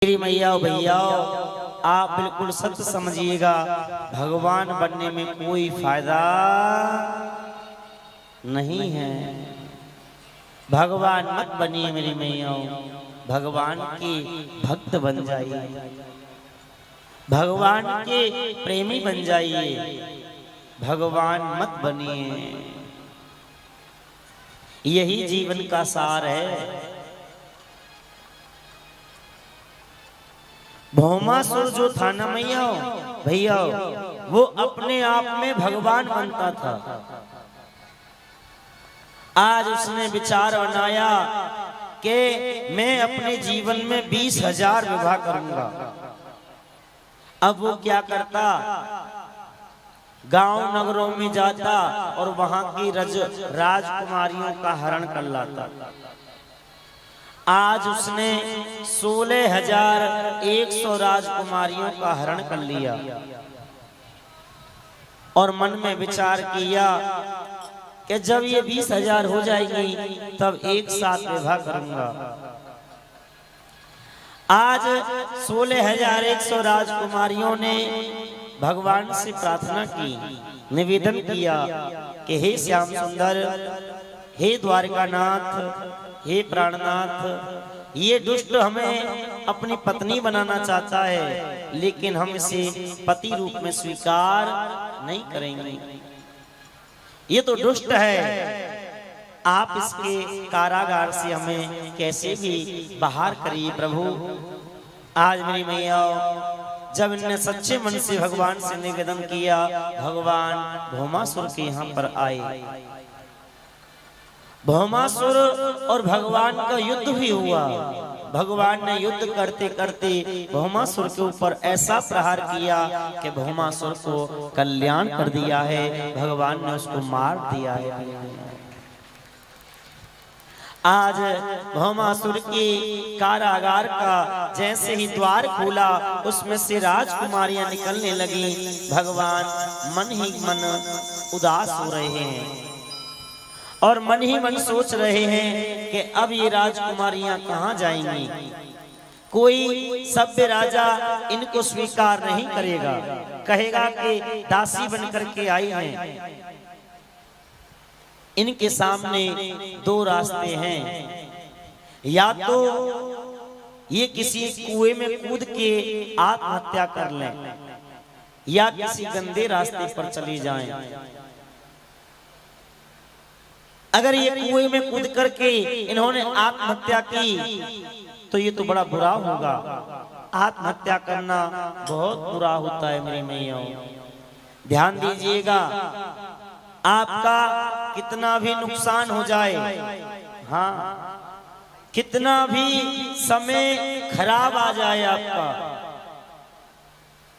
मेरी मैया भैया आप बिल्कुल सत्य समझिएगा, भगवान बनने में कोई फायदा नहीं है। भगवान मत बनिए मेरी मैया, भगवान के भक्त बन जाइए, भगवान के प्रेमी बन जाइए, भगवान मत बनिए। यही जीवन का सार है। भौमासुर जो था ना मैया भैया, वो अपने आप में भगवान बनता था। आज उसने विचार बनाया कि मैं अपने जीवन में 20,000 विवाह करूंगा। अब वो क्या करता, गांव नगरों में जाता और वहां की राजकुमारियों का हरण कर लाता। आज उसने 16,100 राजकुमारियों का हरण कर लिया और मन में विचार किया कि जब ये 20,000 हो जाएगी तब एक साथ विवाह करूंगा। आज 16,100 राजकुमारियों ने भगवान से प्रार्थना की, निवेदन किया कि हे श्याम सुंदर, हे द्वारकानाथ, हे प्राणनाथ, ये दुष्ट हमें अपनी पत्नी बनाना चाहता है, लेकिन हम इसे पति रूप में स्वीकार नहीं करेंगे। ये तो दुष्ट है, आप इसके कारागार से हमें कैसे भी बाहर करिए प्रभु। आज मेरी मैया जब इनने सच्चे मन से भगवान से निवेदन किया, भगवान भौमासुर के यहाँ पर आए। भौमासुर और भगवान का युद्ध भी हुआ। भगवान ने युद्ध करते करते भौमासुर के ऊपर ऐसा प्रहार किया कि भौमासुर को कल्याण कर दिया है, भगवान ने उसको मार दिया है। आज भौमासुर के कारागार का जैसे ही द्वार खुला, उसमें से राजकुमारियां निकलने लगी। भगवान मन ही मन उदास हो रहे हैं और मन ही मन सोच रहे हैं कि अब ये राजकुमारियां कहां जाएंगी। कोई सभ्य राजा इनको स्वीकार नहीं करेगा, कहेगा कि दासी बनकर के आई हैं। इनके सामने दो रास्ते हैं, या तो ये किसी कुएं में कूद के आत्महत्या कर लें या किसी गंदे रास्ते पर चली जाएं। अगर ये कुएं में कूद करके इन्होंने आत्महत्या की तो ये तो बड़ा बुरा होगा। आत्महत्या करना बहुत बुरा होता है मेरी मैया, ध्यान दीजिएगा। आपका कितना भी नुकसान हो जाए, हाँ, कितना भी समय खराब आ जाए आपका,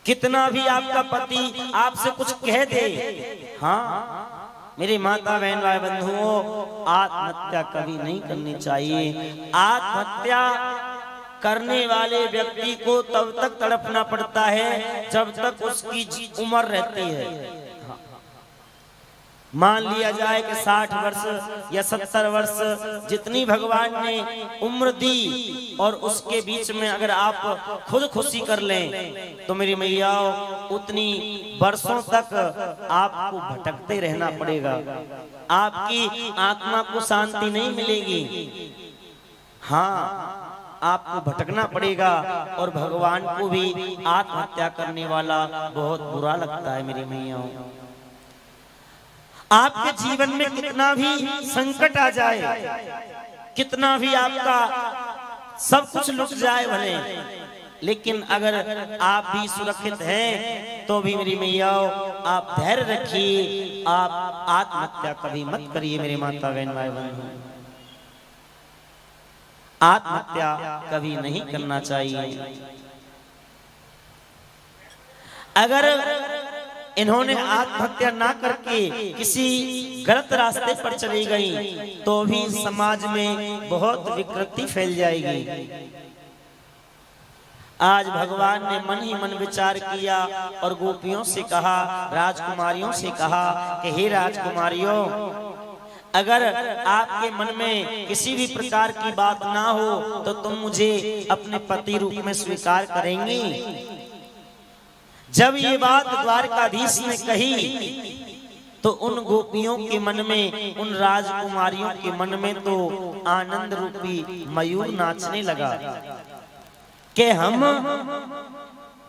कितना भी आपका पति आपसे कुछ कह दे, हाँ, मेरे माता बहन भाई बंधुओं, आत्महत्या कभी नहीं करनी चाहिए। आत्महत्या करने वाले व्यक्ति को तब तक तड़पना पड़ता है जब तक उसकी उम्र रहती है। मान लिया जाए कि 60 वर्ष या 70 वर्ष जितनी भगवान ने उम्र दी और उसके बीच में अगर आप खुद खुशी कर लें तो मेरी मैया उतनी वर्षों तक आपको भटकते रहना पड़ेगा, आपकी आत्मा को शांति नहीं मिलेगी। हाँ, आपको भटकना पड़ेगा और भगवान को भी आत्महत्या करने वाला बहुत बुरा लगता है मेरी मैया। आपके जीवन में कितना भी संकट आ जाए, कितना भी आपका सब कुछ लुट जाए भले, लेकिन अगर आप भी सुरक्षित हैं तो भी मेरी मैया आप धैर्य रखिए, आप आत्महत्या कभी मत करिए। मेरे माता बहन भाई बहन, आत्महत्या कभी नहीं करना चाहिए। अगर इन्होंने आत्महत्या ना करके किसी गलत रास्ते पर चली गई तो भी समाज में बहुत विकृति फैल जाएगी। आज भगवान ने मन ही मन विचार किया और गोपियों से कहा, राजकुमारियों से कहा कि हे राजकुमारियों, अगर आपके मन में किसी भी प्रकार की बात ना हो तो तुम मुझे अपने पति रूप में स्वीकार करेंगी। जब ये बात द्वारकाधीश ने कही तो उन गोपियों के मन में, उन राजकुमारियों के मन में तो आनंद रूपी मयूर नाचने लगा कि हम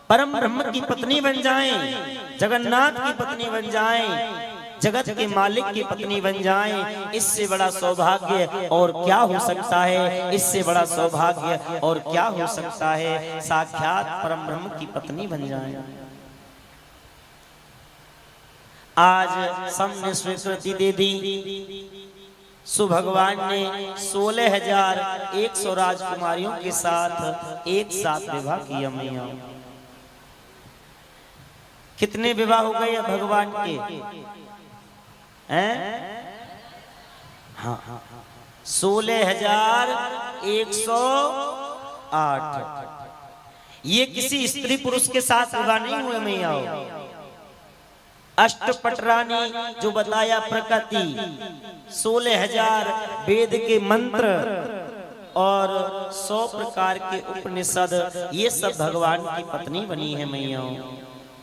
परम ब्रह्म की पत्नी बन जाएं, जगन्नाथ की पत्नी बन जाएं, जगत के मालिक की पत्नी बन जाएं। इससे बड़ा सौभाग्य और क्या हो सकता है, इससे बड़ा सौभाग्य और क्या हो सकता है, साक्षात परम ब्रह्म की पत्नी बन जाएं। आज सबने स्वीकृति दे दी। सो भगवान ने 16,100 राजकुमारियों के साथ एक साथ विवाह किया। मैया कितने विवाह हो गए भगवान के हैं? हाँ, 16,108। ये किसी स्त्री पुरुष के साथ विवाह नहीं हुए मैया। अष्टपटरानी जो बताया प्रकृति, 16,000 वेद के मंत्र और 100 प्रकार के उपनिषद, ये सब भगवान की पत्नी बनी है मैया।